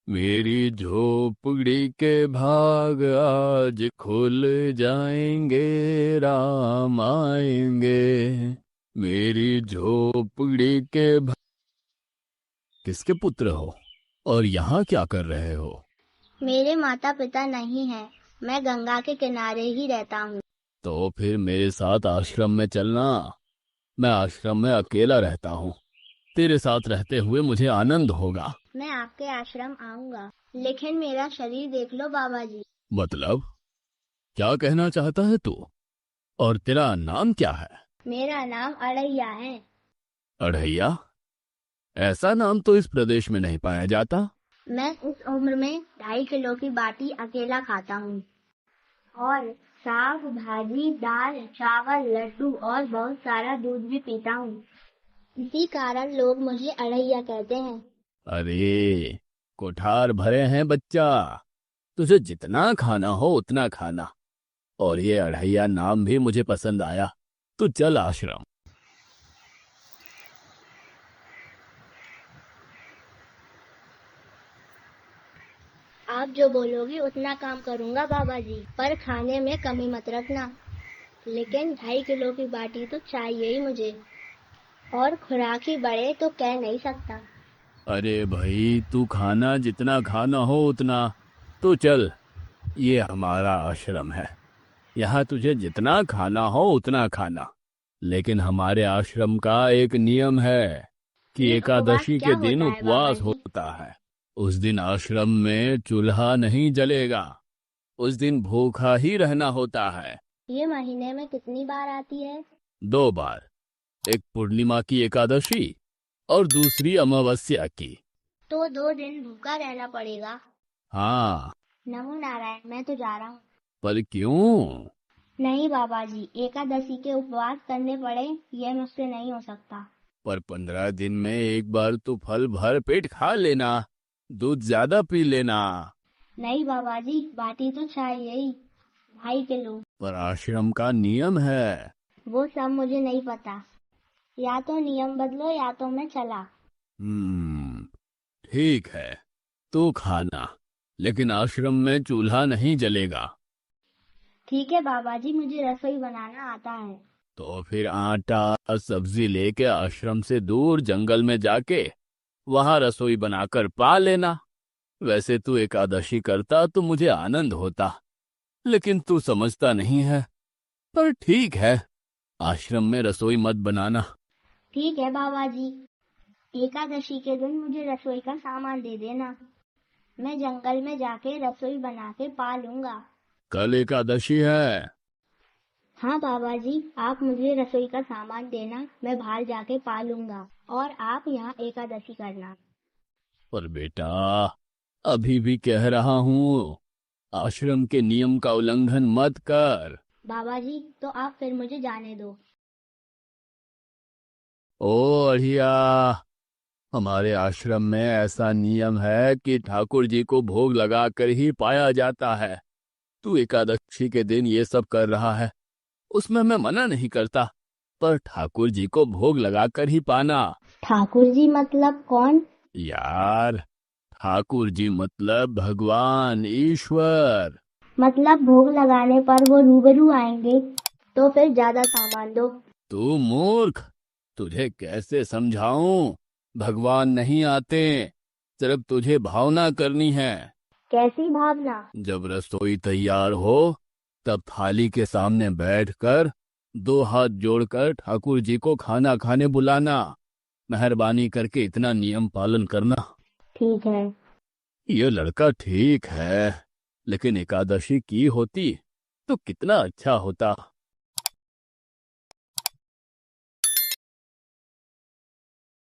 मेरी झोपड़ी के भाग आज खुल जाएंगे, राम आएंगे। मेरी झोपड़ी के भाग। किसके पुत्र हो और यहाँ क्या कर रहे हो? मेरे माता पिता नहीं हैं। मैं गंगा के किनारे ही रहता हूँ। तो फिर मेरे साथ आश्रम में चलना। मैं आश्रम में अकेला रहता हूँ। तेरे साथ रहते हुए मुझे आनंद होगा। मैं आपके आश्रम आऊंगा, लेकिन मेरा शरीर देख लो बाबा जी। मतलब क्या कहना चाहता है तू? और तेरा नाम क्या है? मेरा नाम अड़ैया है। अढ़ैया? ऐसा नाम तो इस प्रदेश में नहीं पाया जाता। मैं इस उम्र में 2.5 किलो की बाटी अकेला खाता हूँ और साग भाजी दाल चावल लड्डू और बहुत सारा दूध भी पीता हूँ। इसी कारण लोग मुझे अड़ैया कहते हैं। अरे कोठार भरे हैं बच्चा। तुझे जितना खाना हो उतना खाना। और ये अढ़ैया नाम भी मुझे पसंद आया। तो चल आश्रम। आप जो बोलोगे उतना काम करूँगा बाबा जी, पर खाने में कमी मत रखना। लेकिन 2.5 किलो की बाटी तो चाहिए ही मुझे, और खुराक ही बढ़े तो कह नहीं सकता। अरे भाई तू खाना जितना खाना हो उतना। तो चल, ये हमारा आश्रम है। यहाँ तुझे जितना खाना हो उतना खाना। लेकिन हमारे आश्रम का एक नियम है कि ये उपवास एकादशी क्या के दिन होता है बाबा उपवास जी? होता है। उस दिन आश्रम में चूल्हा नहीं जलेगा। उस दिन भूखा ही रहना होता है। ये महीने में कितनी बार आती है? 2 बार। एक पूर्णिमा की एकादशी और दूसरी अमावस्या की। तो 2 दिन भूखा रहना पड़ेगा। हाँ। नमो नारायण, मैं तो जा रहा हूँ। पर क्यों? नहीं बाबा जी, एकादशी के उपवास करने पड़े, ये मुझसे नहीं हो सकता। पर 15 दिन में एक बार तो फल भर पेट खा लेना। दूध ज्यादा पी लेना। नहीं बाबा जी, बाटी तो चाहिए ही, 2.5 किलो। पर आश्रम का नियम है। वो सब मुझे नहीं पता। या तो नियम बदलो या तो मैं चला। हम्म। ठीक है। तू खाना। लेकिन आश्रम में चूल्हा नहीं जलेगा। ठीक है बाबा जी, मुझे रसोई बनाना आता है। तो फिर आटा सब्जी लेके आश्रम से दूर जंगल में जाके वहां रसोई बनाकर पा लेना। वैसे तू एकादशी करता तो मुझे आनंद होता। लेकिन तू समझता नहीं है। पर ठीक है, आश्रम में रसोई मत बनाना। ठीक है बाबा जी, एकादशी के दिन मुझे रसोई का सामान दे देना। मैं जंगल में जाके रसोई बना के पा लूंगा। कल एकादशी है। हाँ बाबा जी, आप मुझे रसोई का सामान देना, मैं बाहर जाके पा लूंगा और आप यहाँ एकादशी करना। पर बेटा, अभी भी कह रहा हूँ, आश्रम के नियम का उल्लंघन मत कर। बाबा जी, तो आप फिर मुझे जाने दो। ओ अढ़िया, हमारे आश्रम में ऐसा नियम है कि ठाकुर जी को भोग लगाकर ही पाया जाता है। तू एकादशी के दिन ये सब कर रहा है, उसमें मैं मना नहीं करता। पर ठाकुर जी को भोग लगाकर ही पाना। ठाकुर जी मतलब कौन? यार, ठाकुर जी मतलब भगवान ईश्वर। मतलब भोग लगाने पर वो रूबरू आएंगे, तो फिर ज्यादा सामान दो। तू मूर्ख, तुझे कैसे समझाऊं? भगवान नहीं आते, सिर्फ तुझे भावना करनी है। कैसी भावना? जब रसोई तैयार हो तब थाली के सामने बैठकर 2 हाथ जोड़कर ठाकुर जी को खाना खाने बुलाना। मेहरबानी करके इतना नियम पालन करना। ठीक है। ये लड़का ठीक है, लेकिन एकादशी की होती तो कितना अच्छा होता।